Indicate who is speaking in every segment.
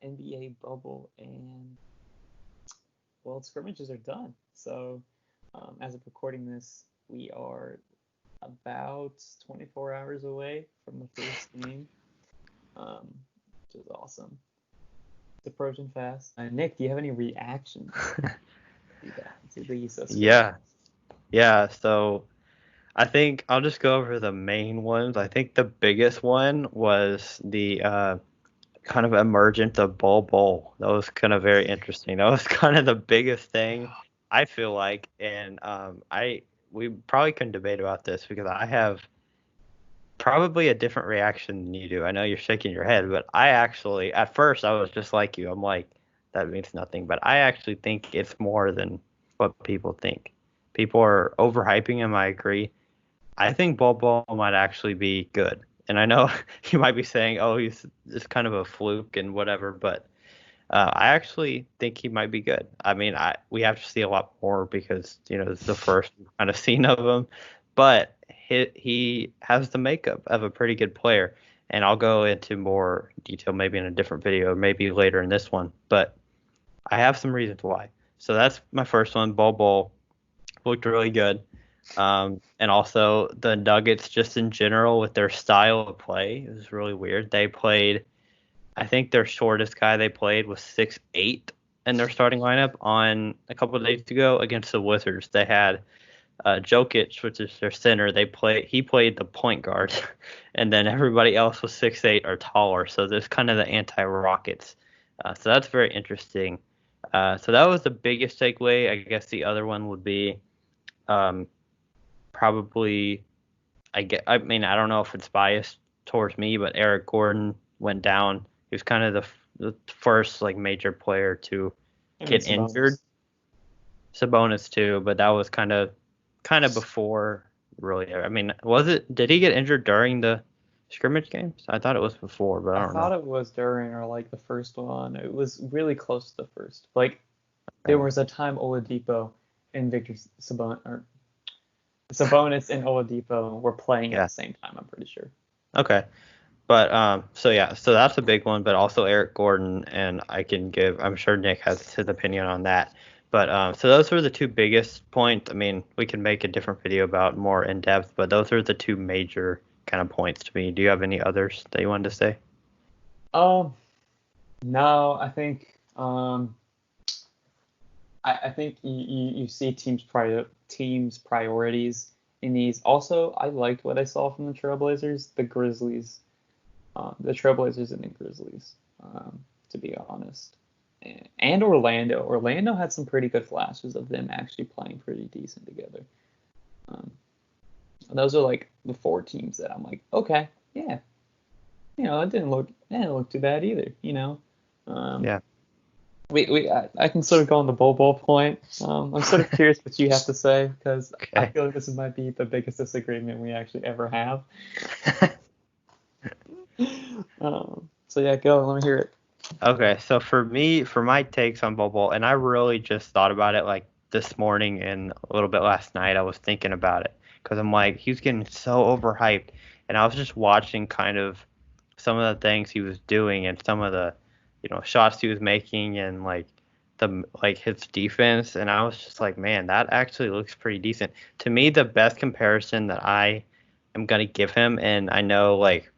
Speaker 1: NBA bubble, and well, scrimmages are done. So, as of recording this, we are about 24 hours away from the first game, which is awesome. It's approaching fast. Nick, do you have any reactions to that? To these
Speaker 2: Yeah,
Speaker 1: scrimmages?
Speaker 2: yeah. So I think I'll just go over the main ones. I think the biggest one was the kind of emergence of Bol Bol. That was kind of very interesting. That was kind of the biggest thing I feel like, and I we probably can debate about this because I have probably a different reaction than you do. I know you're shaking your head, but I actually, at first, I was just like you. I'm like, that means nothing. But I actually think it's more than what people think. People are overhyping him. I agree. I think Bol Bol might actually be good. And I know you might be saying, oh, he's just kind of a fluke and whatever, but I actually think he might be good. I mean, we have to see a lot more because it's the first kind of scene of him, but he has the makeup of a pretty good player. And I'll go into more detail maybe in a different video, maybe later in this one. But I have some reasons why. So that's my first one. Bol Bol looked really good. And also the Nuggets just in general with their style of play is really weird. They played I think their shortest guy they played was 6'8" in their starting lineup on a couple of days ago against the Wizards. They had Jokic, which is their center. He played the point guard, and then everybody else was 6'8" or taller. So there's kind of the anti-Rockets. So that's very interesting. So that was the biggest takeaway. I guess the other one would be um, probably I mean, I don't know if it's biased towards me, but Eric Gordon went down. He was kind of the first like major player to
Speaker 1: I mean,
Speaker 2: get injured.
Speaker 1: Sabonis.
Speaker 2: Sabonis too, but that was kind of before really. I mean, was it? Did he get injured during the scrimmage games? I thought it was before, but I
Speaker 1: I
Speaker 2: don't know.
Speaker 1: thought it was during or like the first one. It was really close to the first. Like there
Speaker 2: Okay.
Speaker 1: was a time Oladipo and Victor Sabonis and Oladipo were playing at
Speaker 2: Yeah.
Speaker 1: the same time. I'm pretty sure.
Speaker 2: Okay. But so yeah, so that's a big one, but also Eric Gordon, and I'm sure Nick has his opinion on that. But so those were the two biggest points. I mean, we can make a different video about more in depth, but those are the two major kind of points to me. Do you have any others that you wanted to say?
Speaker 1: Um, no, I think I think you see teams priorities in these. Also, I liked what I saw from the Trailblazers, the Trailblazers and the Grizzlies. To be honest, and Orlando. Orlando had some pretty good flashes of them actually playing pretty decent together. Um, those are like the four teams that I'm like, okay, yeah, it didn't look too bad either. Um,
Speaker 2: Yeah.
Speaker 1: I can sort of go on the Bol Bol point. I'm sort of curious what you have to say because I
Speaker 2: Okay.
Speaker 1: feel like this might be the biggest disagreement we actually ever have. So yeah, go. Let me hear it.
Speaker 2: Okay, so for me, for my takes on Bol Bol, and I really just thought about it like this morning and a little bit last night. I was thinking about it because I'm like, he's getting so overhyped, and I was just watching kind of some of the things he was doing and some of the, shots he was making and like his defense, and I was just like, man, that actually looks pretty decent. To me, the best comparison that I am gonna give him, and I know like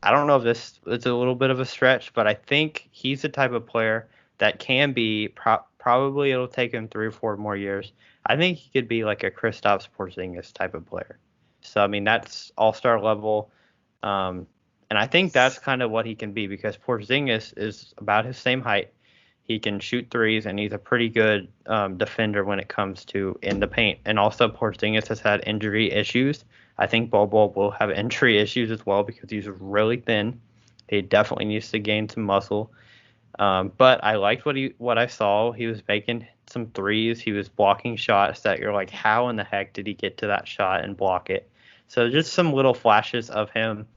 Speaker 2: I don't know if this is a little bit of a stretch, but I think he's the type of player that can be probably it'll take him 3 or 4 more years. I think he could be like a Kristaps Porzingis type of player. So I mean that's all-star level, and I think that's kind of what he can be because Porzingis is about his same height. He can shoot threes, and he's a pretty good defender when it comes to in the paint. And also, Porzingis has had injury issues. I think Bol Bol will have injury issues as well because he's really thin. He definitely needs to gain some muscle. But I liked what I saw. He was making some threes. He was blocking shots that you're like, how in the heck did he get to that shot and block it? So just some little flashes of him.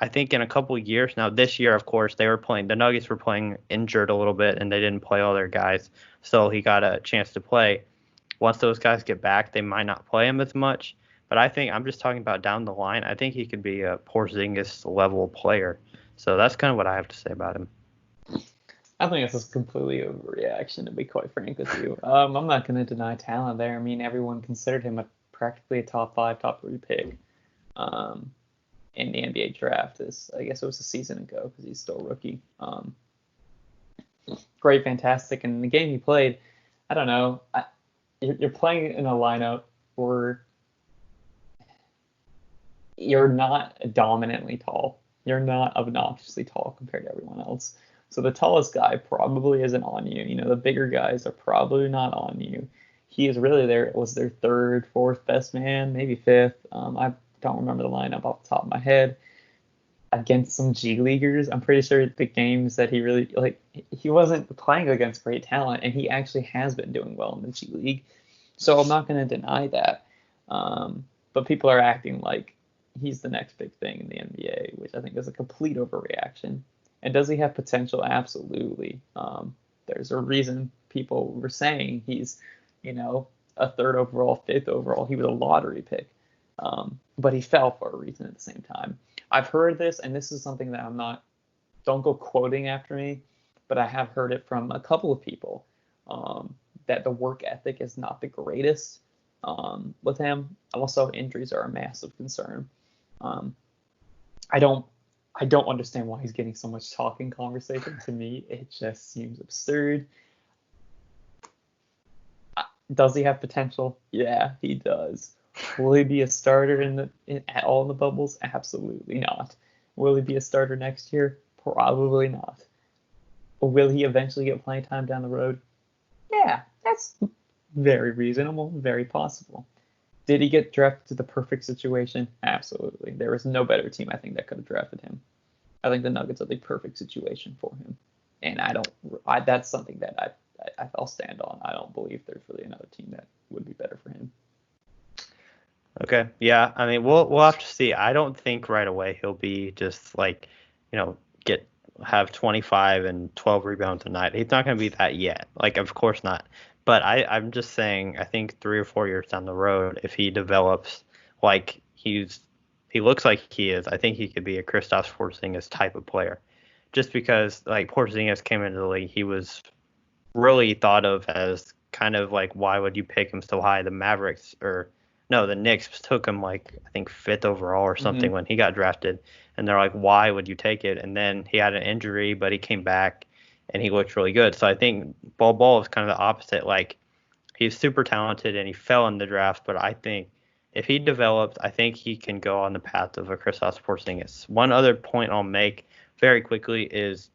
Speaker 2: I think in a couple of years now, this year, of course, the Nuggets were playing injured a little bit and they didn't play all their guys. So he got a chance to play. Once those guys get back, they might not play him as much. But I think I'm just talking about down the line. I think he could be a Porzingis level player. So that's kind of what I have to say about him.
Speaker 1: I think this is completely overreaction, to be quite frank with you. I'm not going to deny talent there. I mean, everyone considered him practically a top 5, top 3 pick um, in the NBA draft. I guess it was a season ago because he's still a rookie. Great, fantastic. And the game he played, I don't know. You're playing in a lineup where you're not dominantly tall. You're not obnoxiously tall compared to everyone else. So the tallest guy probably isn't on you. You know, the bigger guys are probably not on you. He is really was their third, fourth best man, maybe fifth. I don't remember the lineup off the top of my head. Against some G Leaguers, I'm pretty sure the games that he wasn't playing against great talent, and he actually has been doing well in the G League. So I'm not going to deny that. But people are acting like he's the next big thing in the NBA, which I think is a complete overreaction. And does he have potential? Absolutely. There's a reason people were saying he's, a third overall, fifth overall. He was a lottery pick. But he fell for a reason at the same time. I've heard this, and this is something that don't go quoting after me, but I have heard it from a couple of people, that the work ethic is not the greatest with him. Also, injuries are a massive concern. I don't understand why he's getting so much talking conversation. To me, it just seems absurd. Does he have potential? Yeah, he does. Will he be a starter at all in the bubbles? Absolutely not. Will he be a starter next year? Probably not. But will he eventually get playing time down the road? Yeah, that's very reasonable, very possible. Did he get drafted to the perfect situation? Absolutely. There was no better team, I think, that could have drafted him. I think the Nuggets are the perfect situation for him. And that's something that I'll stand on. I don't believe there's really another team that would be better for him.
Speaker 2: Okay. Yeah. I mean, we'll have to see. I don't think right away he'll be just like, have 25 and 12 rebounds a night. He's not going to be that yet. Like, of course not. But I'm just saying, I think 3 or 4 years down the road, if he develops like he looks like he is, I think he could be a Kristaps Porzingis type of player. Just because like Porzingis came into the league, he was really thought of as kind of like, why would you pick him so high? The Knicks took him like I think 5th overall or something when he got drafted, and they're like, why would you take it? And then he had an injury, but he came back and he looked really good. So I think Bol Bol is kind of the opposite. Like he's super talented and he fell in the draft, but I think if he develops, I think he can go on the path of a Kristaps Porzingis. One other point I'll make very quickly is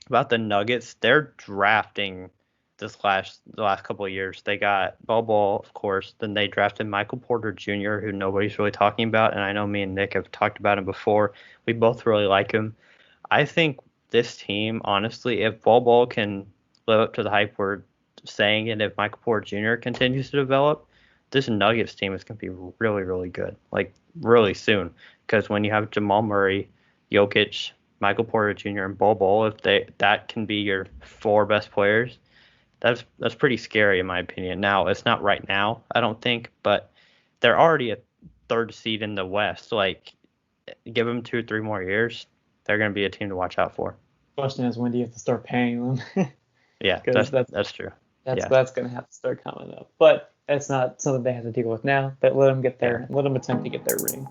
Speaker 2: about the Nuggets. They're drafting the last couple of years. They got Bol Bol, of course. Then they drafted Michael Porter Jr., who nobody's really talking about. And I know me and Nick have talked about him before. We both really like him. I think this team, honestly, if Bol Bol can live up to the hype we're saying, and if Michael Porter Jr. continues to develop, this Nuggets team is going to be really, really good, like really soon. Because when you have Jamal Murray, Jokic, Michael Porter Jr., and Bol Bol, that can be your 4 best players, that's pretty scary in my opinion. Now, it's not right now, I don't think, but they're already a 3rd seed in the West. Like, give them 2 or 3 more years, they're going to be a team to watch out for.
Speaker 1: Question is, when do you have to start paying them?
Speaker 2: Yeah, that's true.
Speaker 1: That's going to have to start coming up. But that's not something they have to deal with now. But let them get there. Let them attempt to get their ring.